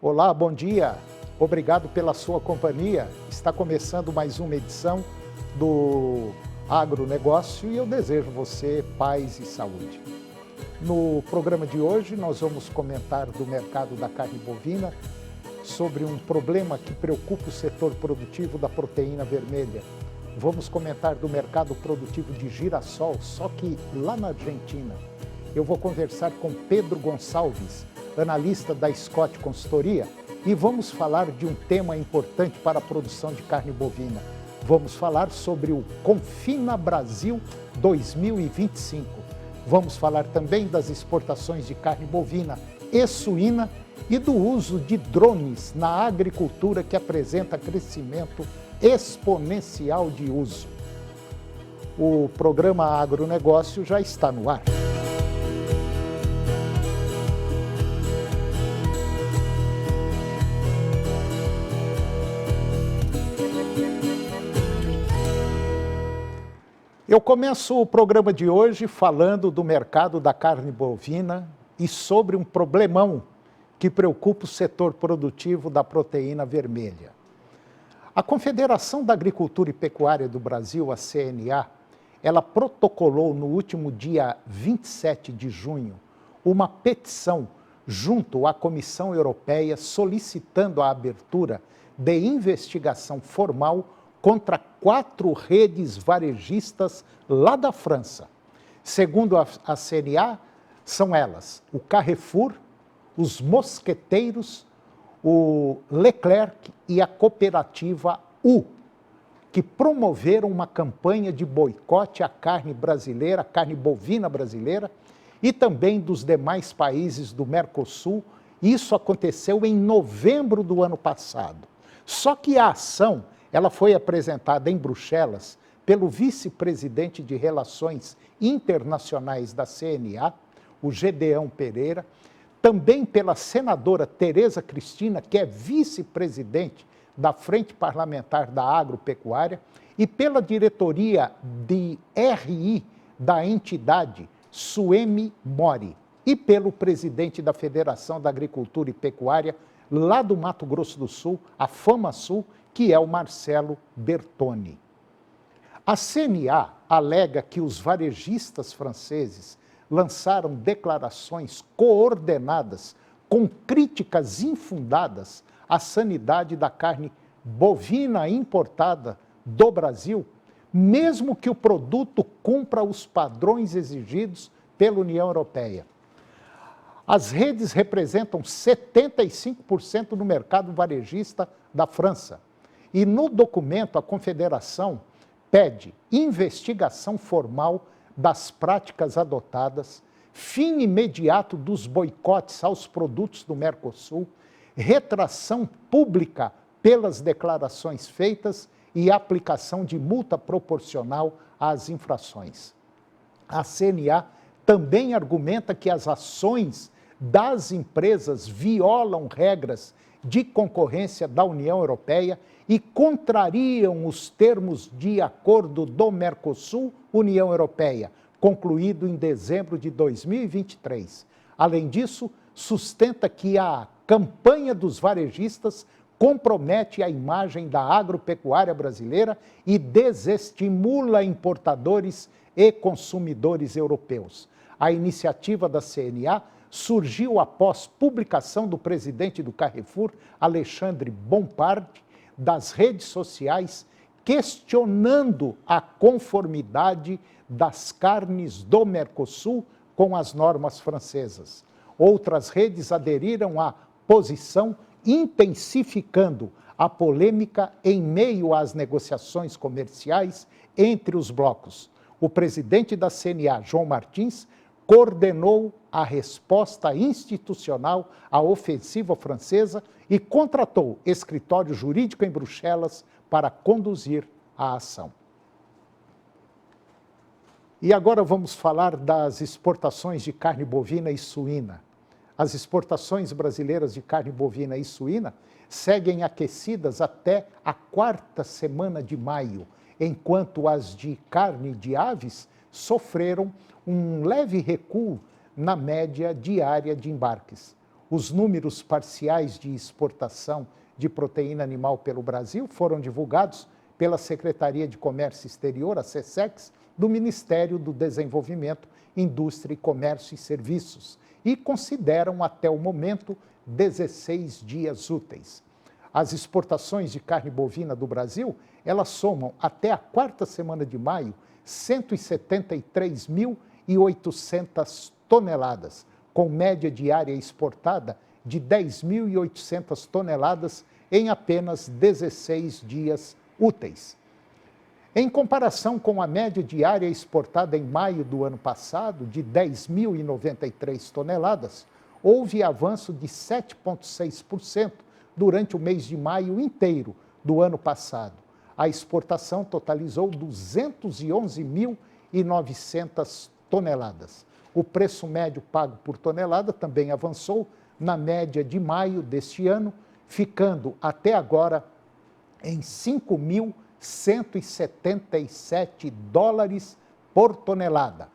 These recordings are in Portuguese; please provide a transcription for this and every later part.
Olá, bom dia. Obrigado pela sua companhia. Está começando mais uma edição do Agronegócio e eu desejo você paz e saúde. No programa de hoje nós vamos comentar do mercado da carne bovina, sobre um problema que preocupa o setor produtivo da proteína vermelha. Vamos comentar do mercado produtivo de girassol, só que lá na Argentina. Eu vou conversar com Pedro Gonçalves, analista da Scott Consultoria, e vamos falar de um tema importante para a produção de carne bovina. Vamos falar sobre o Confina Brasil 2025. Vamos falar também das exportações de carne bovina e suína e do uso de drones na agricultura, que apresenta crescimento exponencial de uso. O programa Agronegócio já está no ar. Eu começo o programa de hoje falando do mercado da carne bovina e sobre um problemão que preocupa o setor produtivo da proteína vermelha. A Confederação da Agricultura e Pecuária do Brasil, a CNA, ela protocolou no último dia 27 de junho uma petição junto à Comissão Europeia solicitando a abertura de investigação formal contra 4 redes varejistas lá da França. Segundo a CNA, são elas o Carrefour, os Mosqueteiros, o Leclerc e a cooperativa U, que promoveram uma campanha de boicote à carne brasileira, carne bovina brasileira, e também dos demais países do Mercosul. Isso aconteceu em novembro do ano passado. Só que a ação ela foi apresentada em Bruxelas pelo vice-presidente de Relações Internacionais da CNA, o Gedeão Pereira, também pela senadora Tereza Cristina, que é vice-presidente da Frente Parlamentar da Agropecuária, e pela diretoria de RI da entidade, Suemi Mori, e pelo presidente da Federação da Agricultura e Pecuária, lá do Mato Grosso do Sul, a FamaSul, que é o Marcelo Bertoni. A CNA alega que os varejistas franceses lançaram declarações coordenadas com críticas infundadas à sanidade da carne bovina importada do Brasil, mesmo que o produto cumpra os padrões exigidos pela União Europeia. As redes representam 75% do mercado varejista da França. E no documento, a Confederação pede investigação formal das práticas adotadas, fim imediato dos boicotes aos produtos do Mercosul, retração pública pelas declarações feitas e aplicação de multa proporcional às infrações. A CNA também argumenta que as ações das empresas violam regras de concorrência da União Europeia e contrariam os termos de acordo do Mercosul-União Europeia, concluído em dezembro de 2023. Além disso, sustenta que a campanha dos varejistas compromete a imagem da agropecuária brasileira e desestimula importadores e consumidores europeus. A iniciativa da CNA surgiu após publicação do presidente do Carrefour, Alexandre Bompard, das redes sociais, questionando a conformidade das carnes do Mercosul com as normas francesas. Outras redes aderiram à posição, intensificando a polêmica em meio às negociações comerciais entre os blocos. O presidente da CNA, João Martins, coordenou a resposta institucional à ofensiva francesa e contratou escritório jurídico em Bruxelas para conduzir a ação. E agora vamos falar das exportações de carne bovina e suína. As exportações brasileiras de carne bovina e suína seguem aquecidas até a 4ª semana de maio, enquanto as de carne de aves sofreram um leve recuo na média diária de embarques. Os números parciais de exportação de proteína animal pelo Brasil foram divulgados pela Secretaria de Comércio Exterior, a SECEX, do Ministério do Desenvolvimento, Indústria e Comércio e Serviços, e consideram até o momento 16 dias úteis. As exportações de carne bovina do Brasil, elas somam até a quarta semana de maio 173.800 toneladas, com média diária exportada de 10.800 toneladas em apenas 16 dias úteis. Em comparação com a média diária exportada em maio do ano passado, de 10.093 toneladas, houve avanço de 7,6% durante o mês de maio inteiro do ano passado. A exportação totalizou 211.900 toneladas. O preço médio pago por tonelada também avançou na média de maio deste ano, ficando até agora em 5.177 dólares por tonelada,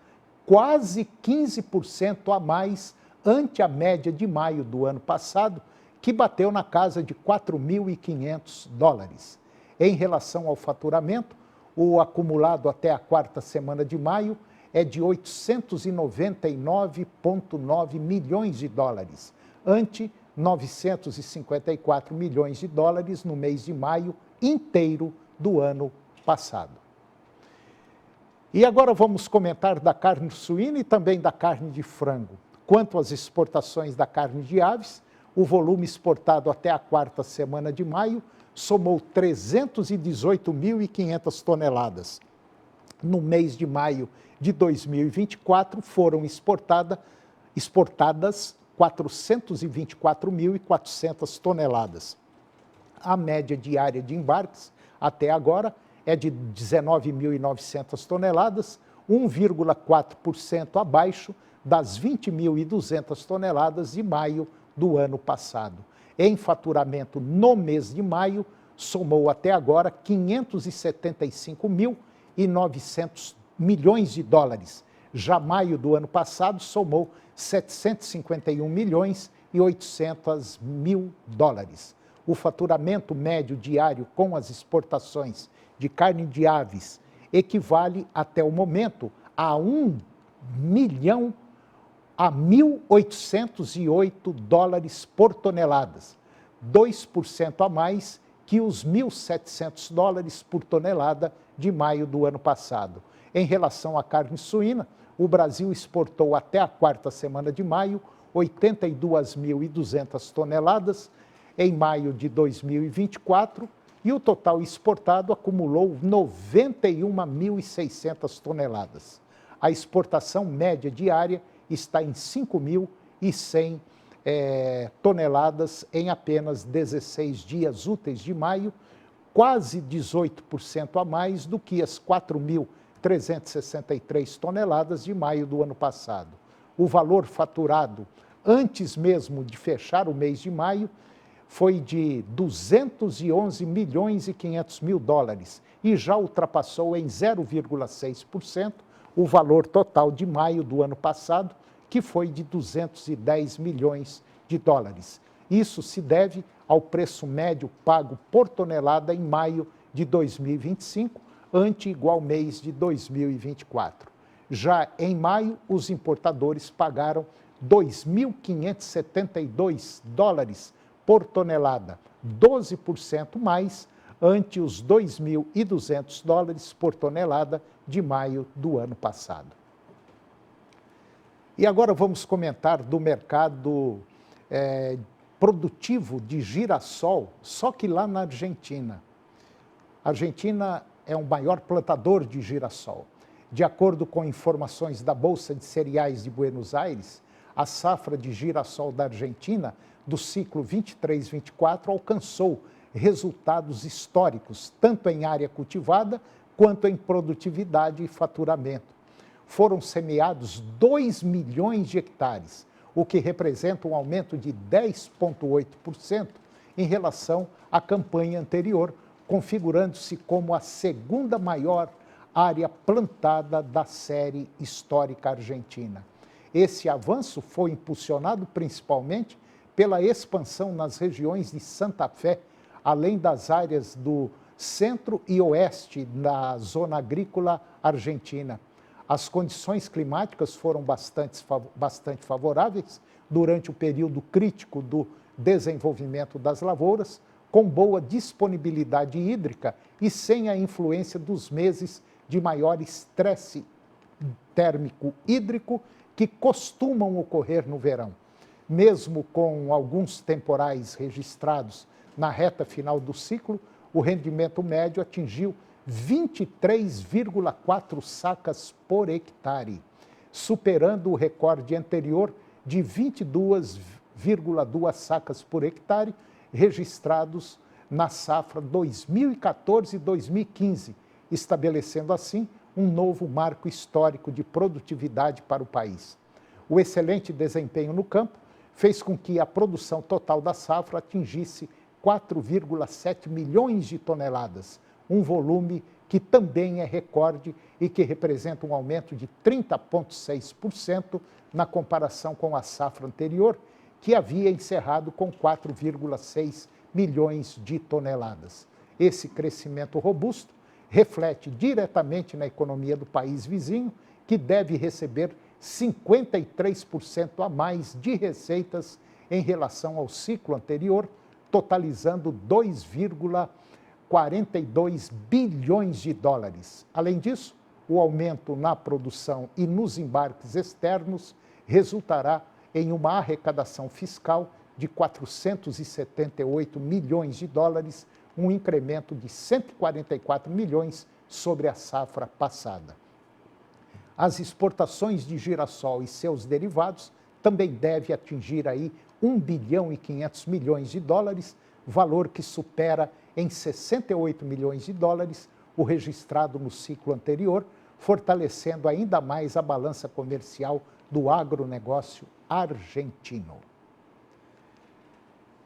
quase 15% a mais ante a média de maio do ano passado, que bateu na casa de 4.500 dólares. Em relação ao faturamento, o acumulado até a quarta semana de maio é de 899,9 milhões de dólares, ante 954 milhões de dólares no mês de maio inteiro do ano passado. E agora vamos comentar da carne suína e também da carne de frango. Quanto às exportações da carne de aves, o volume exportado até a quarta semana de maio somou 318.500 toneladas. No mês de maio de 2024, foram exportadas 424.400 toneladas. A média diária de embarques até agora é de 19.900 toneladas, 1,4% abaixo das 20.200 toneladas de maio do ano passado. Em faturamento no mês de maio, somou até agora 575.900 milhões de dólares. Já maio do ano passado somou 751.800 mil dólares. O faturamento médio diário com as exportações de carne de aves equivale até o momento a 1.808 dólares por toneladas, 2% a mais que os 1.700 dólares por tonelada de maio do ano passado. Em relação à carne suína, o Brasil exportou até a quarta semana de maio 82.200 toneladas em maio de 2024 e o total exportado acumulou 91.600 toneladas. A exportação média diária está em 5.100 toneladas em apenas 16 dias úteis de maio, quase 18% a mais do que as 4.363 toneladas de maio do ano passado. O valor faturado antes mesmo de fechar o mês de maio foi de 211 milhões e 500 mil dólares e já ultrapassou em 0,6% o valor total de maio do ano passado, que foi de 210 milhões de dólares. Isso se deve ao preço médio pago por tonelada em maio de 2025, ante igual mês de 2024. Já em maio, os importadores pagaram 2.572 dólares por tonelada, 12% mais ante os 2.200 dólares por tonelada de maio do ano passado. E agora vamos comentar do mercado produtivo de girassol, só que lá na Argentina. A Argentina é o maior plantador de girassol. De acordo com informações da Bolsa de Cereais de Buenos Aires, a safra de girassol da Argentina do ciclo 23-24 alcançou resultados históricos, tanto em área cultivada quanto em produtividade e faturamento. Foram semeados 2 milhões de hectares, o que representa um aumento de 10,8% em relação à campanha anterior, configurando-se como a segunda maior área plantada da série histórica argentina. Esse avanço foi impulsionado principalmente pela expansão nas regiões de Santa Fé, além das áreas do centro e oeste da zona agrícola argentina. As condições climáticas foram bastante favoráveis durante o período crítico do desenvolvimento das lavouras, com boa disponibilidade hídrica e sem a influência dos meses de maior estresse térmico hídrico que costumam ocorrer no verão. Mesmo com alguns temporais registrados na reta final do ciclo, o rendimento médio atingiu 23,4 sacas por hectare, superando o recorde anterior de 22,2 sacas por hectare registrados na safra 2014-2015, estabelecendo assim um novo marco histórico de produtividade para o país. O excelente desempenho no campo fez com que a produção total da safra atingisse 4,7 milhões de toneladas, um volume que também é recorde e que representa um aumento de 30,6% na comparação com a safra anterior, que havia encerrado com 4,6 milhões de toneladas. Esse crescimento robusto reflete diretamente na economia do país vizinho, que deve receber 53% a mais de receitas em relação ao ciclo anterior, totalizando 2,42 bilhões de dólares. Além disso, o aumento na produção e nos embarques externos resultará em uma arrecadação fiscal de 478 milhões de dólares, um incremento de 144 milhões sobre a safra passada. As exportações de girassol e seus derivados também devem atingir aí 1 bilhão e 500 milhões de dólares, valor que supera em 68 milhões de dólares o registrado no ciclo anterior, fortalecendo ainda mais a balança comercial do agronegócio argentino.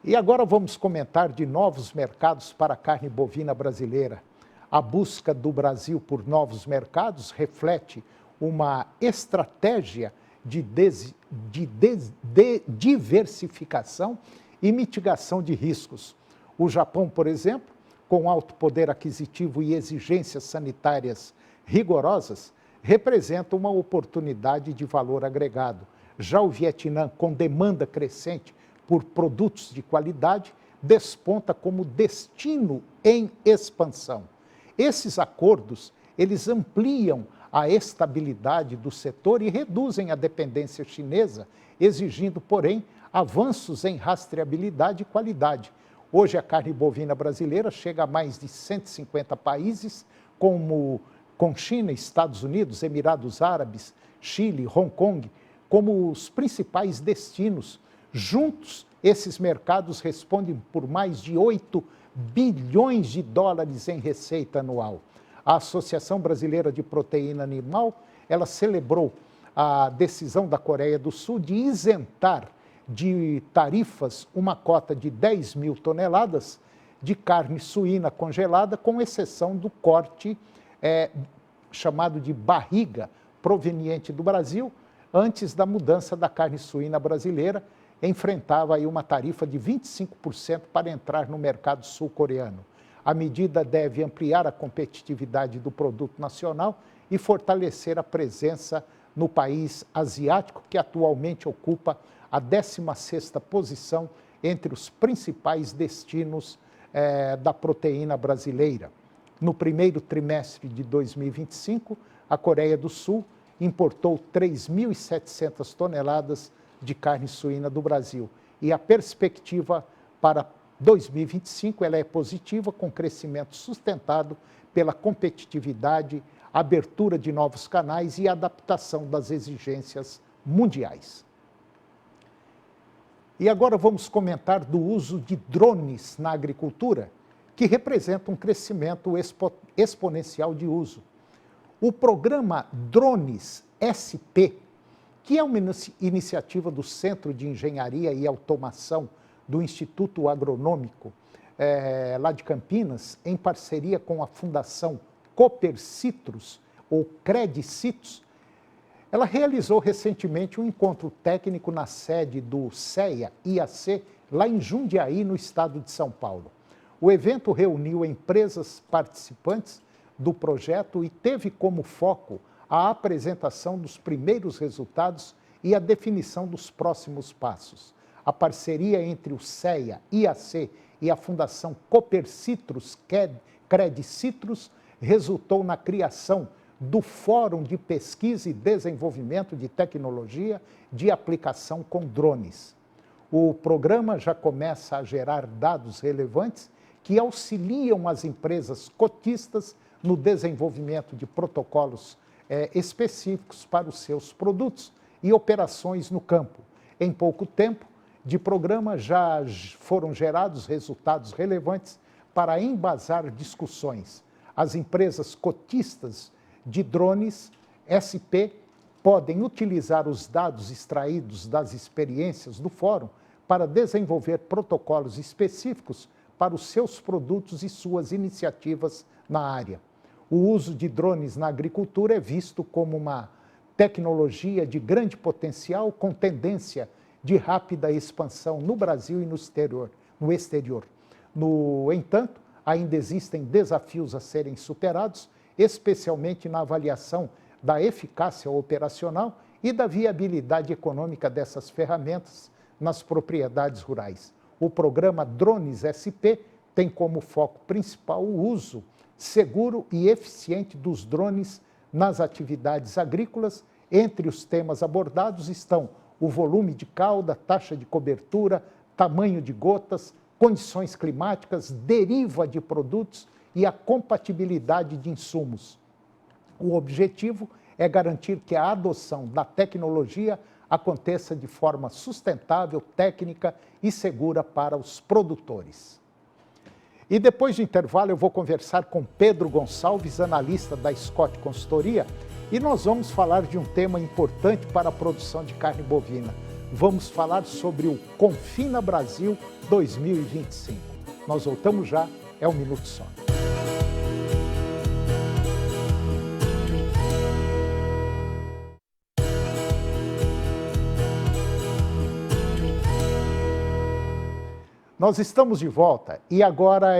E agora vamos comentar de novos mercados para a carne bovina brasileira. A busca do Brasil por novos mercados reflete uma estratégia de diversificação e mitigação de riscos. O Japão, por exemplo, com alto poder aquisitivo e exigências sanitárias rigorosas, representa uma oportunidade de valor agregado. Já o Vietnã, com demanda crescente por produtos de qualidade, desponta como destino em expansão. Esses acordos, eles ampliam a estabilidade do setor e reduzem a dependência chinesa, exigindo, porém, avanços em rastreabilidade e qualidade. Hoje, a carne bovina brasileira chega a mais de 150 países, com China, Estados Unidos, Emirados Árabes, Chile, Hong Kong, como os principais destinos. Juntos, esses mercados respondem por mais de 8 bilhões de dólares em receita anual. A Associação Brasileira de Proteína Animal, ela celebrou a decisão da Coreia do Sul de isentar de tarifas uma cota de 10 mil toneladas de carne suína congelada, com exceção do corte chamado de barriga, proveniente do Brasil. Antes da mudança da carne suína brasileira, enfrentava aí uma tarifa de 25% para entrar no mercado sul-coreano. A medida deve ampliar a competitividade do produto nacional e fortalecer a presença no país asiático, que atualmente ocupa a 16ª posição entre os principais destinos da proteína brasileira. No primeiro trimestre de 2025, a Coreia do Sul importou 3.700 toneladas de carne suína do Brasil. E a perspectiva para 2025 ela é positiva, com crescimento sustentado pela competitividade, abertura de novos canais e adaptação das exigências mundiais. E agora vamos comentar do uso de drones na agricultura, que representa um crescimento exponencial de uso. O programa Drones SP, que é uma iniciativa do Centro de Engenharia e Automação do Instituto Agronômico, lá de Campinas, em parceria com a Fundação Coopercitrus, ou Credicitrus, ela realizou recentemente um encontro técnico na sede do CEA-IAC, lá em Jundiaí, no estado de São Paulo. O evento reuniu empresas participantes do projeto e teve como foco a apresentação dos primeiros resultados e a definição dos próximos passos. A parceria entre o CEA-IAC e a Fundação Copercitrus Credicitrus resultou na criação do Fórum de Pesquisa e Desenvolvimento de Tecnologia de Aplicação com Drones. O programa já começa a gerar dados relevantes que auxiliam as empresas cotistas no desenvolvimento de protocolos específicos para os seus produtos e operações no campo. Em pouco tempo de programa já foram gerados resultados relevantes para embasar discussões. As empresas cotistas de drones SP podem utilizar os dados extraídos das experiências do fórum para desenvolver protocolos específicos para os seus produtos e suas iniciativas na área. O uso de drones na agricultura é visto como uma tecnologia de grande potencial com tendência de rápida expansão no Brasil e no exterior. No entanto, ainda existem desafios a serem superados, especialmente na avaliação da eficácia operacional e da viabilidade econômica dessas ferramentas nas propriedades rurais. O programa Drones SP tem como foco principal o uso seguro e eficiente dos drones nas atividades agrícolas. Entre os temas abordados estão o volume de cauda, taxa de cobertura, tamanho de gotas, condições climáticas, deriva de produtos e a compatibilidade de insumos. O objetivo é garantir que a adoção da tecnologia aconteça de forma sustentável, técnica e segura para os produtores. E depois do intervalo eu vou conversar com Pedro Gonçalves, analista da Scott Consultoria, e nós vamos falar de um tema importante para a produção de carne bovina. Vamos falar sobre o Confina Brasil 2025. Nós voltamos já, é um minuto só. Nós estamos de volta e agora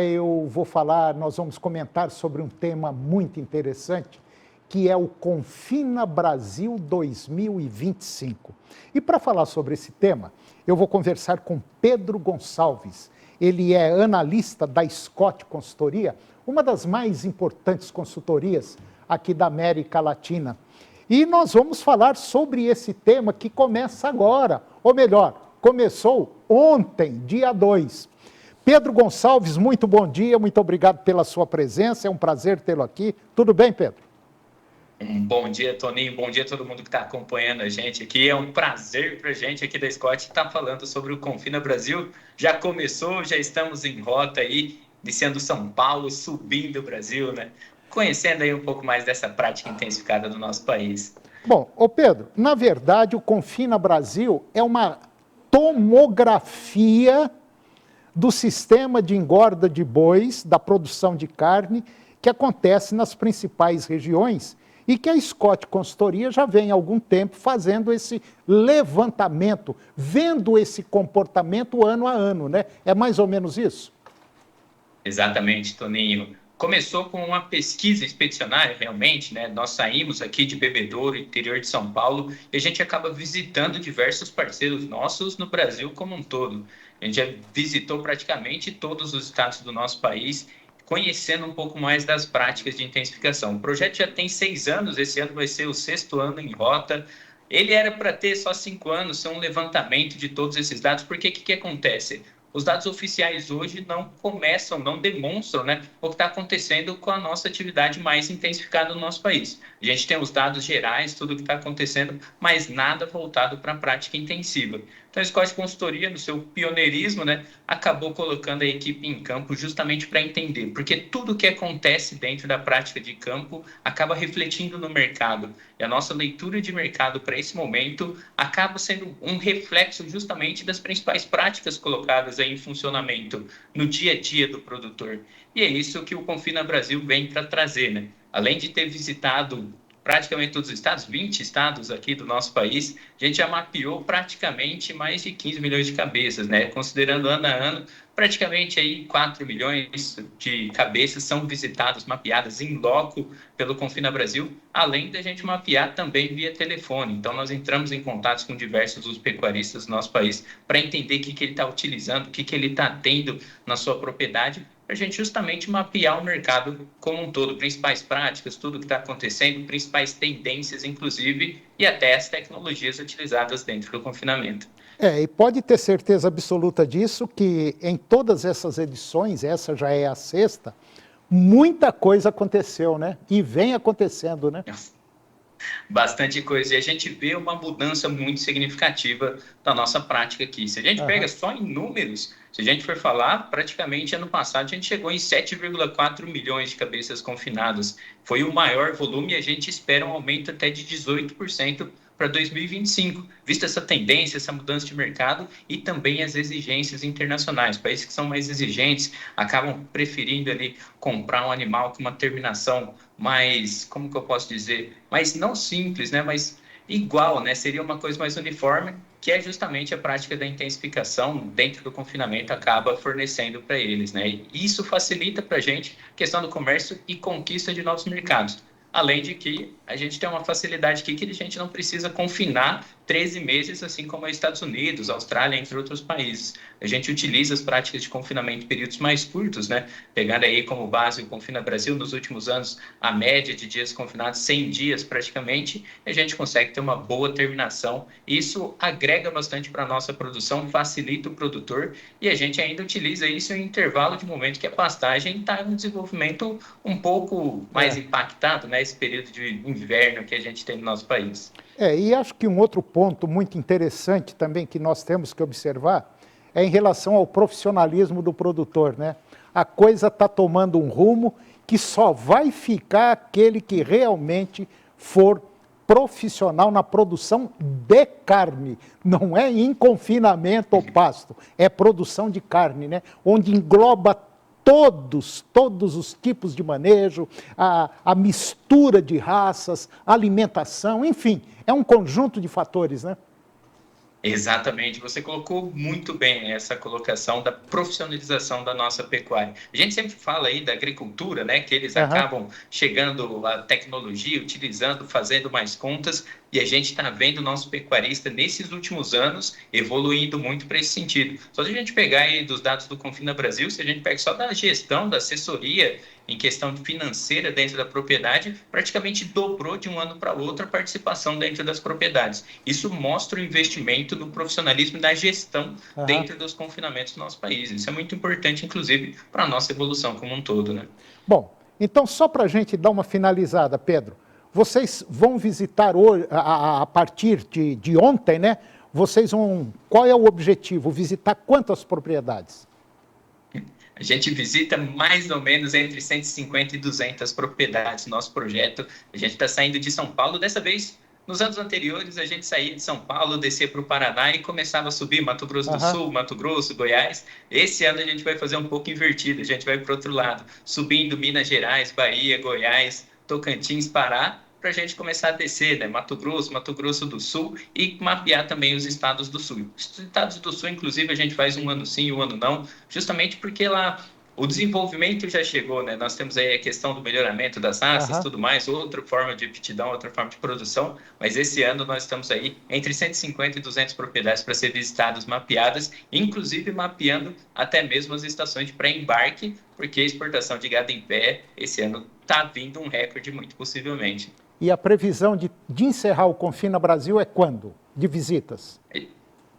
nós vamos comentar sobre um tema muito interessante, que é o Confina Brasil 2025. E para falar sobre esse tema, eu vou conversar com Pedro Gonçalves. Ele é analista da Scott Consultoria, uma das mais importantes consultorias aqui da América Latina. E nós vamos falar sobre esse tema que começa agora, ou melhor, começou ontem, dia 2. Pedro Gonçalves, muito bom dia, muito obrigado pela sua presença, é um prazer tê-lo aqui. Tudo bem, Pedro? Bom dia, Toninho, bom dia a todo mundo que está acompanhando a gente aqui. É um prazer para a gente aqui da Scott estar falando sobre o Confina Brasil. Já começou, já estamos em rota aí, iniciando São Paulo, subindo o Brasil, né? Conhecendo aí um pouco mais dessa prática intensificada do nosso país. Bom, Pedro, na verdade o Confina Brasil é uma tomografia do sistema de engorda de bois, da produção de carne, que acontece nas principais regiões e que a Scott Consultoria já vem há algum tempo fazendo esse levantamento, vendo esse comportamento ano a ano, né? É mais ou menos isso? Exatamente, Toninho. Começou com uma pesquisa expedicionária, realmente, né? Nós saímos aqui de Bebedouro, interior de São Paulo, e a gente acaba visitando diversos parceiros nossos no Brasil como um todo. A gente já visitou praticamente todos os estados do nosso país, conhecendo um pouco mais das práticas de intensificação. O projeto já tem 6 anos, esse ano vai ser o 6º ano em rota. Ele era para ter só 5 anos, ser um levantamento de todos esses dados, porque o que acontece? Os dados oficiais hoje não demonstram, né, o que está acontecendo com a nossa atividade mais intensificada no nosso país. A gente tem os dados gerais, tudo o que está acontecendo, mas nada voltado para a prática intensiva. Então, a Scott Consultoria, no seu pioneirismo, né, acabou colocando a equipe em campo justamente para entender, porque tudo o que acontece dentro da prática de campo acaba refletindo no mercado. E a nossa leitura de mercado para esse momento acaba sendo um reflexo justamente das principais práticas colocadas aí em funcionamento no dia a dia do produtor. E é isso que o Confina Brasil vem para trazer, né? Além de ter visitado praticamente todos os estados, 20 estados aqui do nosso país, a gente já mapeou praticamente mais de 15 milhões de cabeças, né? Considerando ano a ano, praticamente aí 4 milhões de cabeças são visitadas, mapeadas em loco pelo Confina Brasil, além da gente mapear também via telefone. Então, nós entramos em contato com diversos dos pecuaristas do nosso país para entender o que ele está utilizando, o que ele está tendo na sua propriedade, para a gente justamente mapear o mercado como um todo, principais práticas, tudo que está acontecendo, principais tendências, inclusive, e até as tecnologias utilizadas dentro do confinamento. E pode ter certeza absoluta disso, que em todas essas edições, essa já é a sexta, muita coisa aconteceu, né? E vem acontecendo, né? Bastante coisa. E a gente vê uma mudança muito significativa da nossa prática aqui. Se a gente pega só em números, se a gente for falar, praticamente ano passado a gente chegou em 7,4 milhões de cabeças confinadas. Foi o maior volume e a gente espera um aumento até de 18% para 2025, vista essa tendência, essa mudança de mercado e também as exigências internacionais. Países que são mais exigentes acabam preferindo ali comprar um animal com uma terminação mais, como que eu posso dizer, mais não simples, né, mas igual, né, seria uma coisa mais uniforme, que é justamente a prática da intensificação dentro do confinamento acaba fornecendo para eles, né, e isso facilita para a gente a questão do comércio e conquista de novos mercados. Além de que a gente tem uma facilidade aqui que a gente não precisa confinar 13 meses, assim como os Estados Unidos, Austrália, entre outros países. A gente utiliza as práticas de confinamento em períodos mais curtos, né? Pegando aí como base o Confina Brasil, nos últimos anos, a média de dias confinados, 100 dias praticamente, a gente consegue ter uma boa terminação. Isso agrega bastante para a nossa produção, facilita o produtor e a gente ainda utiliza isso em intervalo de momento que a pastagem está em um desenvolvimento um pouco mais impactado, né? Esse período de inverno que a gente tem no nosso país. E acho que um outro ponto muito interessante também que nós temos que observar é em relação ao profissionalismo do produtor, né? A coisa está tomando um rumo que só vai ficar aquele que realmente for profissional na produção de carne, não é em confinamento ou pasto, é produção de carne, né? Onde engloba todos os tipos de manejo, a mistura de raças, alimentação, enfim, é um conjunto de fatores, né? Exatamente, você colocou muito bem essa colocação da profissionalização da nossa pecuária. A gente sempre fala aí da agricultura, né, que eles acabam chegando à tecnologia, utilizando, fazendo mais contas, e a gente está vendo o nosso pecuarista nesses últimos anos evoluindo muito para esse sentido. Só se a gente pegar aí dos dados do Confina Brasil, se a gente pega só da gestão, da assessoria, em questão financeira dentro da propriedade, praticamente dobrou de um ano para outro a participação dentro das propriedades. Isso mostra o investimento no profissionalismo da gestão dentro dos confinamentos do nosso país. Isso é muito importante, inclusive, para a nossa evolução como um todo, né? Bom, então só para a gente dar uma finalizada, Pedro, vocês vão visitar hoje, a partir de ontem, né? Vocês vão, qual é o objetivo? Visitar quantas propriedades? A gente visita mais ou menos entre 150 e 200 propriedades no nosso projeto. A gente está saindo de São Paulo. Dessa vez, nos anos anteriores, a gente saía de São Paulo, descia para o Paraná e começava a subir Mato Grosso do Sul, Mato Grosso, Goiás. Esse ano a gente vai fazer um pouco invertido. A gente vai para o outro lado, subindo Minas Gerais, Bahia, Goiás, Tocantins, Pará, para a gente começar a descer, né? Mato Grosso do Sul e mapear também os estados do Sul. Os estados do Sul, inclusive, a gente faz um ano sim, um ano não, justamente porque lá o desenvolvimento já chegou, né? Nós temos aí a questão do melhoramento das raças, tudo mais, outra forma de aptidão, outra forma de produção, mas esse ano nós estamos aí entre 150 e 200 propriedades para ser visitadas, mapeadas, inclusive mapeando até mesmo as estações de pré-embarque, porque a exportação de gado em pé esse ano está vindo um recorde, muito possivelmente. E a previsão de encerrar o Confina Brasil é quando? De visitas?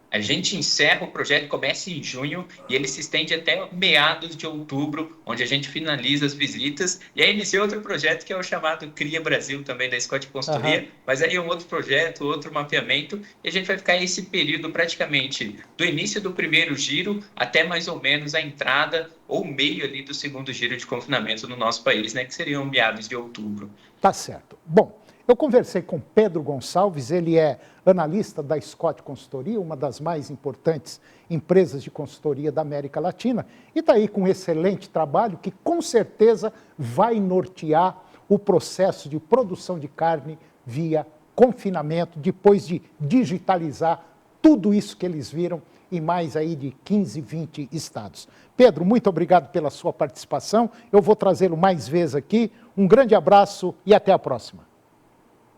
A gente encerra o projeto, começa em junho e ele se estende até meados de outubro, onde a gente finaliza as visitas. E aí inicia outro projeto que é o chamado Cria Brasil, também da Scott Consultoria, mas aí é um outro projeto, outro mapeamento, e a gente vai ficar esse período praticamente do início do primeiro giro até mais ou menos a entrada ou meio ali do segundo giro de confinamento no nosso país, né, que seriam meados de outubro. Tá certo. Bom, eu conversei com Pedro Gonçalves, ele é analista da Scott Consultoria, uma das mais importantes empresas de consultoria da América Latina, e está aí com um excelente trabalho que com certeza vai nortear o processo de produção de carne via confinamento, depois de digitalizar tudo isso que eles viram em mais aí de 15, 20 estados. Pedro, muito obrigado pela sua participação. Eu vou trazê-lo mais vezes aqui. Um grande abraço e até a próxima.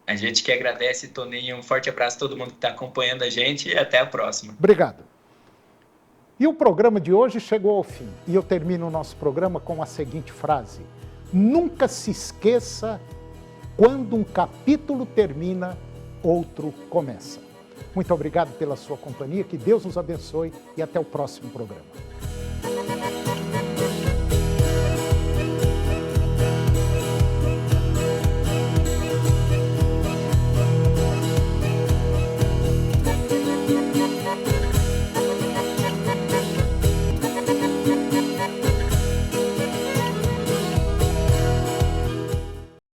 A gente que agradece, Toninho. Um forte abraço a todo mundo que está acompanhando a gente e até a próxima. Obrigado. E o programa de hoje chegou ao fim. E eu termino o nosso programa com a seguinte frase: nunca se esqueça, quando um capítulo termina, outro começa. Muito obrigado pela sua companhia, que Deus nos abençoe e até o próximo programa.